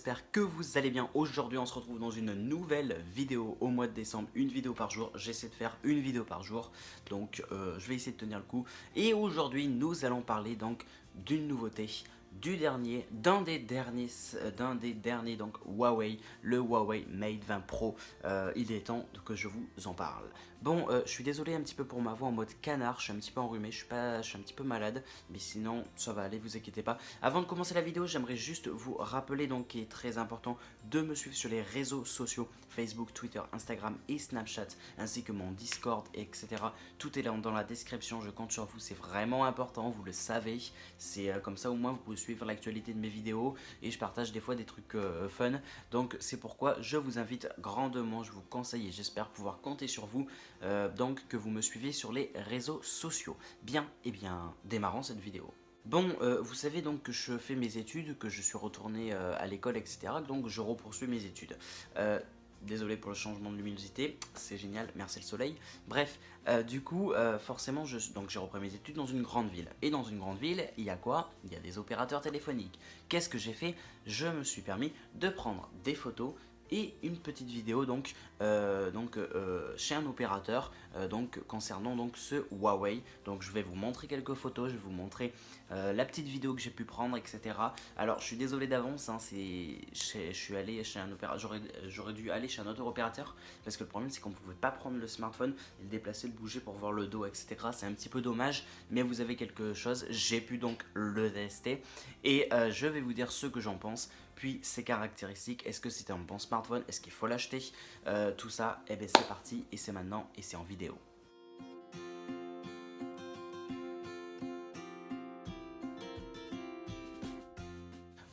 j'espère que vous allez bien. Aujourd'hui on se retrouve dans une nouvelle vidéo au mois de décembre, une vidéo par jour. J'essaie de faire une vidéo par jour, donc je vais essayer de tenir le coup. Et aujourd'hui nous allons parler donc d'une nouveauté, d'un des derniers donc Huawei, le Huawei Mate 20 Pro. Il est temps que je vous en parle. Bon, je suis désolé un petit peu pour ma voix en mode canard, je suis un petit peu enrhumé, je suis un petit peu malade, mais sinon ça va aller, vous inquiétez pas. Avant de commencer la vidéo, j'aimerais juste vous rappeler donc qu'il est très important de me suivre sur les réseaux sociaux, Facebook, Twitter, Instagram et Snapchat, ainsi que mon Discord, etc. Tout est là dans la description, je compte sur vous, c'est vraiment important, vous le savez. C'est comme ça au moins vous pouvez suivre l'actualité de mes vidéos et je partage des fois des trucs fun. Donc c'est pourquoi je vous invite grandement, je vous conseille et j'espère pouvoir compter sur vous, donc que vous me suivez sur les réseaux sociaux. Bien, et bien, démarrons cette vidéo. Bon, vous savez donc que je fais mes études, que je suis retourné à l'école, etc. Donc je repoursuis mes études. Désolé pour le changement de luminosité, c'est génial, merci le soleil. Bref, du coup, forcément, donc j'ai repris mes études dans une grande ville. Et dans une grande ville, il y a quoi? Il y a des opérateurs téléphoniques. Qu'est-ce que j'ai fait? Je me suis permis de prendre des photos et une petite vidéo donc, chez un opérateur donc concernant donc ce Huawei. Donc je vais vous montrer quelques photos, je vais vous montrer la petite vidéo que j'ai pu prendre, etc. Alors je suis désolé d'avance, hein, je suis allé chez un opérateur, j'aurais dû aller chez un autre opérateur parce que le problème c'est qu'on ne pouvait pas prendre le smartphone et le déplacer, le bouger pour voir le dos, etc. C'est un petit peu dommage, mais vous avez quelque chose, j'ai pu donc le tester et je vais vous dire ce que j'en pense, puis ses caractéristiques, est-ce que c'est un bon smartphone, est-ce qu'il faut l'acheter, tout ça, et bien c'est parti et c'est maintenant et c'est en vidéo.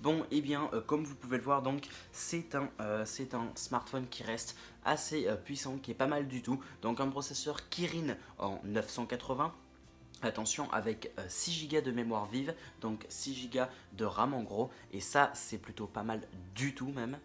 Bon, et bien, comme vous pouvez le voir, donc c'est un smartphone qui reste assez puissant, qui est pas mal du tout. Donc un processeur Kirin en 980. Attention, avec 6 Go de mémoire vive, donc 6 Go de RAM en gros, et ça c'est plutôt pas mal du tout même.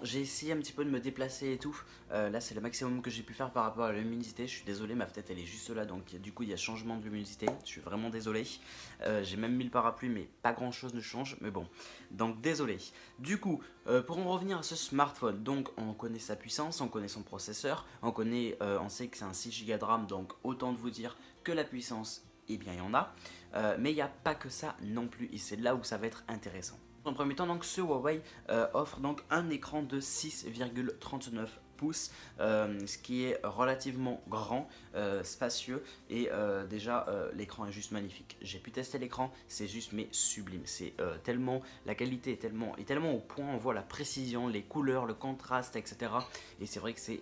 J'ai essayé un petit peu de me déplacer et tout, là c'est le maximum que j'ai pu faire par rapport à la luminosité. Je suis désolé, ma tête elle est juste là, donc du coup il y a changement de luminosité, je suis vraiment désolé. J'ai même mis le parapluie mais pas grand chose ne change, mais bon, donc désolé. Du coup, pour en revenir à ce smartphone, donc on connaît sa puissance, on connaît son processeur, on sait que c'est un 6 Go de RAM, donc autant de vous dire que la puissance, eh bien il y en a, mais il n'y a pas que ça non plus, et c'est là où ça va être intéressant. Dans le premier temps, donc, ce Huawei offre donc un écran de 6,39 pouces, ce qui est relativement grand, spacieux, et déjà l'écran est juste magnifique. J'ai pu tester l'écran, c'est juste mais sublime. C'est tellement, la qualité est tellement au point, on voit la précision, les couleurs, le contraste, etc. Et c'est vrai que c'est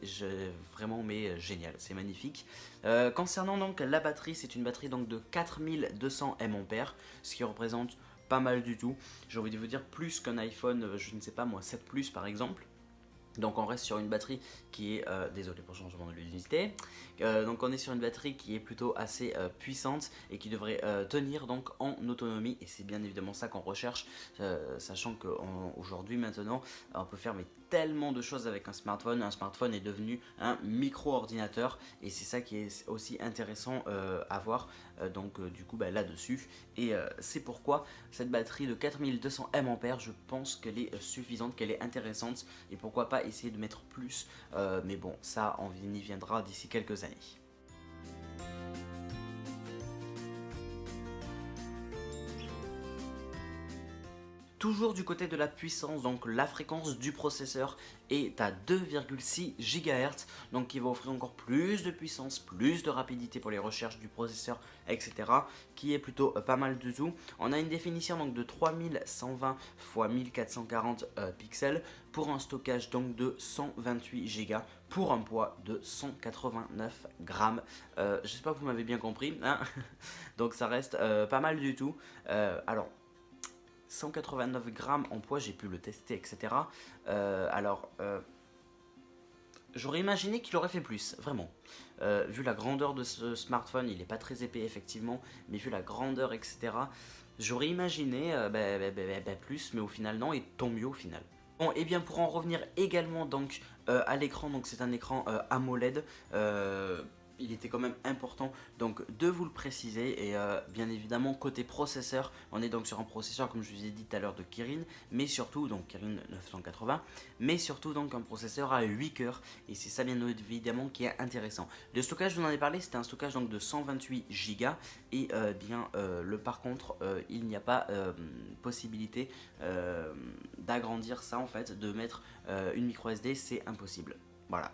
vraiment mais génial, c'est magnifique. Concernant donc la batterie, c'est une batterie donc de 4200 mAh, ce qui représente pas mal du tout. J'ai envie de vous dire plus qu'un iPhone, je ne sais pas moi, 7 Plus par exemple. Donc on reste sur une batterie qui est, désolé pour le changement de luminosité, donc on est sur une batterie qui est plutôt assez puissante et qui devrait tenir donc en autonomie, et c'est bien évidemment ça qu'on recherche, sachant qu'aujourd'hui maintenant on peut faire mais tellement de choses avec un smartphone est devenu un micro-ordinateur, et c'est ça qui est aussi intéressant à voir, du coup là-dessus, et c'est pourquoi cette batterie de 4200 mAh, je pense qu'elle est suffisante, qu'elle est intéressante, et pourquoi pas essayer de mettre plus, mais bon, ça on y viendra d'ici quelques années. Toujours du côté de la puissance, donc la fréquence du processeur est à 2,6 GHz, donc qui va offrir encore plus de puissance, plus de rapidité pour les recherches du processeur, etc. Qui est plutôt pas mal du tout. On a une définition donc de 3120 x 1440 pixels pour un stockage donc de 128 Go pour un poids de 189 grammes. J'espère que vous m'avez bien compris, hein. Donc ça reste pas mal du tout. Alors 189 grammes en poids, j'ai pu le tester, etc. J'aurais imaginé qu'il aurait fait plus, vraiment. Vu la grandeur de ce smartphone, il n'est pas très épais effectivement, mais vu la grandeur, etc., J'aurais imaginé plus, mais au final non, et tant mieux au final. Bon, et bien pour en revenir également donc à l'écran, donc c'est un écran AMOLED. Il était quand même important donc de vous le préciser. Et bien évidemment côté processeur, on est donc sur un processeur comme je vous ai dit tout à l'heure de Kirin, mais surtout donc Kirin 980, mais surtout donc un processeur à 8 cœurs, et c'est ça bien évidemment qui est intéressant. Le stockage, je vous en ai parlé, c'était un stockage donc de 128 Go, et par contre il n'y a pas possibilité d'agrandir ça en fait, de mettre une micro SD, c'est impossible. Voilà.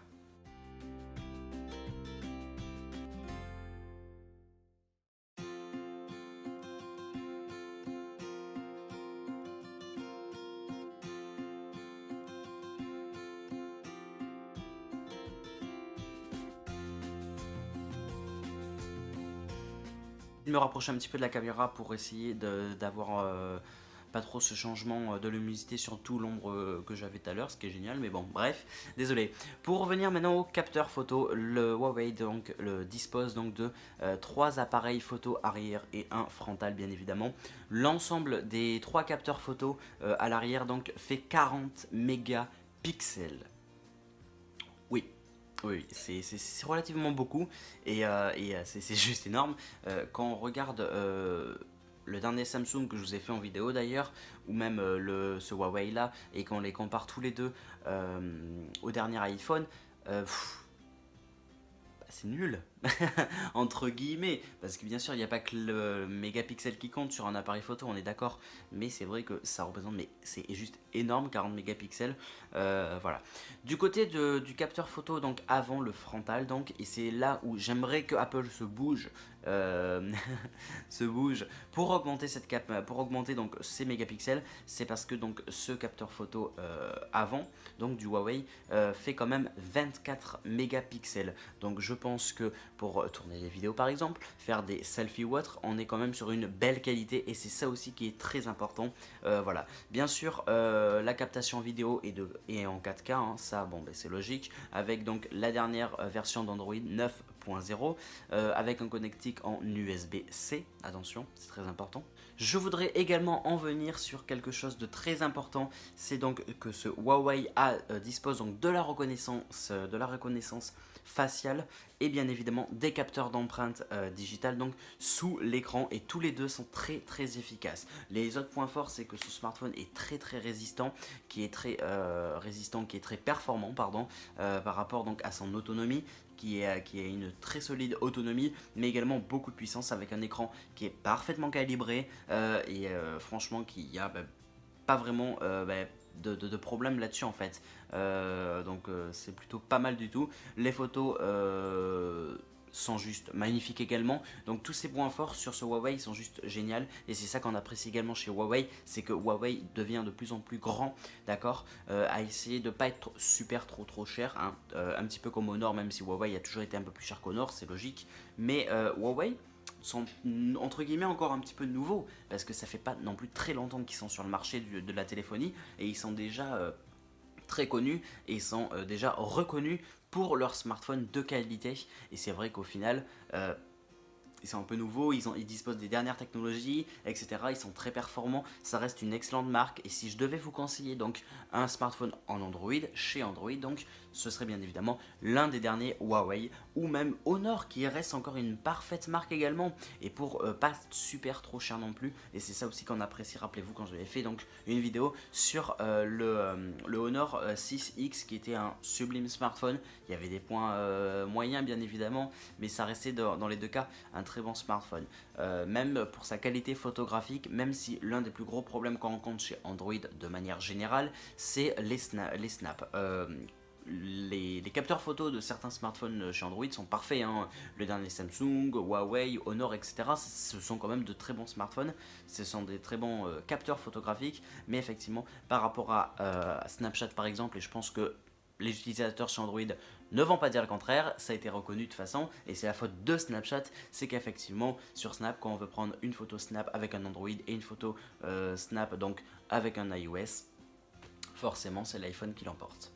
Je me rapproche un petit peu de la caméra pour essayer d'avoir pas trop ce changement de luminosité sur tout l'ombre que j'avais tout à l'heure, ce qui est génial, mais bon, bref, désolé. Pour revenir maintenant au capteur photo, le Huawei donc, dispose donc de 3 appareils photo arrière et un frontal bien évidemment. L'ensemble des 3 capteurs photo à l'arrière donc fait 40 mégapixels. Oui, oui, c'est relativement beaucoup, et c'est juste énorme. Quand on regarde le dernier Samsung que je vous ai fait en vidéo d'ailleurs, ou même ce Huawei là, et qu'on les compare tous les deux au dernier iPhone, c'est nul, entre guillemets, parce que bien sûr il n'y a pas que le mégapixel qui compte sur un appareil photo, on est d'accord, mais c'est vrai que ça représente, mais c'est juste énorme, 40 mégapixels, voilà. Du côté du capteur photo, donc avant le frontal, donc, et c'est là où j'aimerais que Apple se bouge, euh, se bouge pour augmenter pour augmenter donc ces mégapixels, c'est parce que donc ce capteur photo avant, donc du Huawei, fait quand même 24 mégapixels, donc je pense que pour tourner des vidéos par exemple, faire des selfies ou autre, on est quand même sur une belle qualité, et c'est ça aussi qui est très important. Voilà, bien sûr la captation vidéo est en 4K, hein, ça bon ben, c'est logique, avec donc la dernière version d'Android 9.0 avec un connectique en USB-C, attention, c'est très important. Je voudrais également en venir sur quelque chose de très important, c'est donc que ce Huawei dispose donc de la reconnaissance faciale, et bien évidemment des capteurs d'empreintes digitales donc sous l'écran, et tous les deux sont très très efficaces. Les autres points forts, c'est que ce smartphone est très très résistant, qui est très performant pardon, par rapport donc à son autonomie, qui a une très solide autonomie, mais également beaucoup de puissance, avec un écran qui est parfaitement calibré, franchement qui a pas vraiment de problème là-dessus en fait. C'est plutôt pas mal du tout. Les photos sont juste magnifiques également. Donc tous ces points forts sur ce Huawei sont juste géniaux, et c'est ça qu'on apprécie également chez Huawei, c'est que Huawei devient de plus en plus grand, d'accord, à essayer de pas être super trop cher, hein, un petit peu comme Honor, même si Huawei a toujours été un peu plus cher qu'Honor, c'est logique, mais Huawei sont entre guillemets encore un petit peu nouveaux, parce que ça fait pas non plus très longtemps qu'ils sont sur le marché de la téléphonie, et ils sont déjà très connus, et ils sont déjà reconnus pour leurs smartphones de qualité. Et c'est vrai qu'au final ils sont un peu nouveaux, ils disposent des dernières technologies, etc. Ils sont très performants, ça reste une excellente marque. Et si je devais vous conseiller donc un smartphone en Android, chez Android donc, ce serait bien évidemment l'un des derniers Huawei, ou même Honor, qui reste encore une parfaite marque également, et pour pas super trop cher non plus. Et c'est ça aussi qu'on apprécie, rappelez-vous quand j'avais fait donc une vidéo sur le Honor 6X, qui était un sublime smartphone. Il y avait des points moyens bien évidemment, mais ça restait dans les deux cas un très bon smartphone, même pour sa qualité photographique, même si l'un des plus gros problèmes qu'on rencontre chez Android de manière générale, c'est les snaps. Les capteurs photos de certains smartphones chez Android sont parfaits, hein. Le dernier Samsung, Huawei, Honor, etc. Ce sont quand même de très bons smartphones, ce sont des très bons capteurs photographiques, mais effectivement par rapport à Snapchat par exemple, et je pense que les utilisateurs chez Android ne vont pas dire le contraire, ça a été reconnu de toute façon, et c'est la faute de Snapchat, c'est qu'effectivement sur Snap, quand on veut prendre une photo Snap avec un Android et une photo Snap donc avec un iOS, forcément c'est l'iPhone qui l'emporte.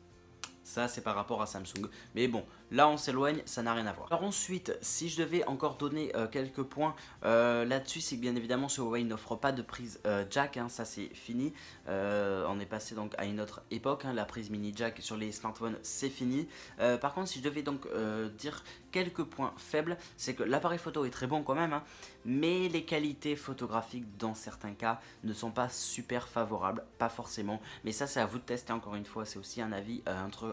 Ça c'est par rapport à Samsung, mais bon, là on s'éloigne, ça n'a rien à voir. Alors ensuite, si je devais encore donner quelques points là-dessus, c'est que bien évidemment ce Huawei n'offre pas de prise jack, hein, ça c'est fini. On est passé donc à une autre époque, hein, la prise mini jack sur les smartphones c'est fini. Par contre, si je devais donc dire quelques points faibles, c'est que l'appareil photo est très bon quand même, hein, mais les qualités photographiques dans certains cas ne sont pas super favorables, pas forcément, mais ça c'est à vous de tester encore une fois, c'est aussi un avis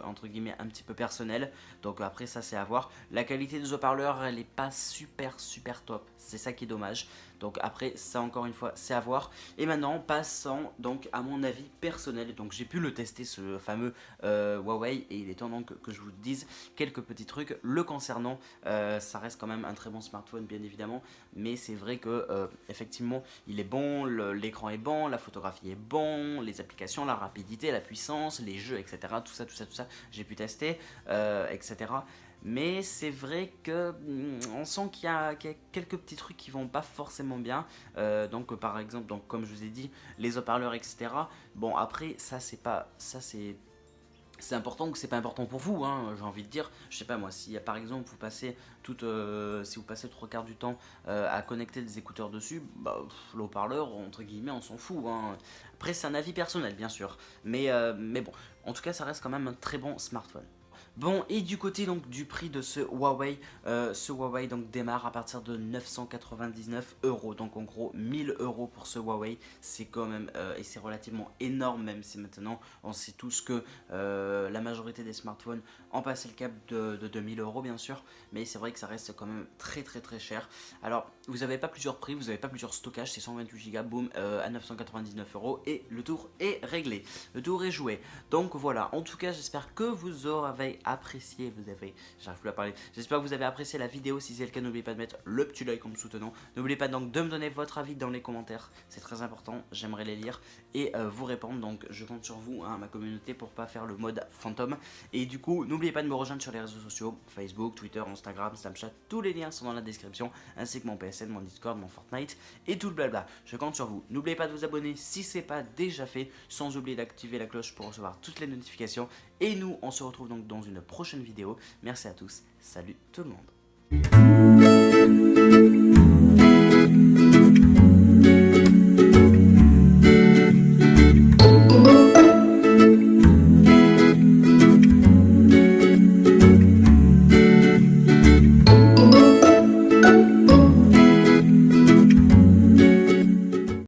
entre guillemets un petit peu personnel, donc après ça c'est à voir. La qualité des haut-parleurs elle est pas super top, c'est ça qui est dommage, donc après ça encore une fois c'est à voir. Et maintenant passons donc à mon avis personnel, donc j'ai pu le tester ce fameux Huawei et il est temps donc que je vous dise quelques petits trucs le concernant. Ça reste quand même un très bon smartphone bien évidemment, mais c'est vrai que effectivement il est bon, l'écran est bon, la photographie est bon, les applications, la rapidité, la puissance, les jeux, etc. Tout ça, j'ai pu tester, etc. Mais c'est vrai que on sent qu'il y a quelques petits trucs qui vont pas forcément bien. Donc par exemple, donc, comme je vous ai dit, les haut-parleurs, etc. Bon après ça c'est important ou c'est pas important pour vous, hein, j'ai envie de dire. Je sais pas moi, si par exemple vous passez si vous passez 3/4 du temps à connecter des écouteurs dessus, bah, le haut-parleur entre guillemets on s'en fout, hein. Après c'est un avis personnel bien sûr, mais bon, en tout cas ça reste quand même un très bon smartphone. Bon, et du côté donc du prix de ce Huawei donc démarre à partir de 999 €, donc en gros 1000 € pour ce Huawei, c'est quand même et c'est relativement énorme, même si maintenant on sait tous que la majorité des smartphones ont passé le cap de 2000 € bien sûr, mais c'est vrai que ça reste quand même très cher. Alors vous n'avez pas plusieurs prix, vous n'avez pas plusieurs stockages, c'est 128 Go, boum, à 999 € et le tour est réglé, le tour est joué. Donc voilà, en tout cas j'espère que vous aurez apprécié, j'arrive plus à parler, j'espère que vous avez apprécié la vidéo. Si c'est le cas, n'oubliez pas de mettre le petit like en me soutenant, n'oubliez pas donc de me donner votre avis dans les commentaires, c'est très important, j'aimerais les lire et vous répondre, donc je compte sur vous, hein, ma communauté, pour pas faire le mode fantôme. Et du coup n'oubliez pas de me rejoindre sur les réseaux sociaux, Facebook, Twitter, Instagram, Snapchat, tous les liens sont dans la description, ainsi que mon PSN, mon Discord, mon Fortnite et tout le blabla, je compte sur vous. N'oubliez pas de vous abonner si c'est pas déjà fait, sans oublier d'activer la cloche pour recevoir toutes les notifications. Et nous, on se retrouve donc dans une prochaine vidéo. Merci à tous, salut tout le monde.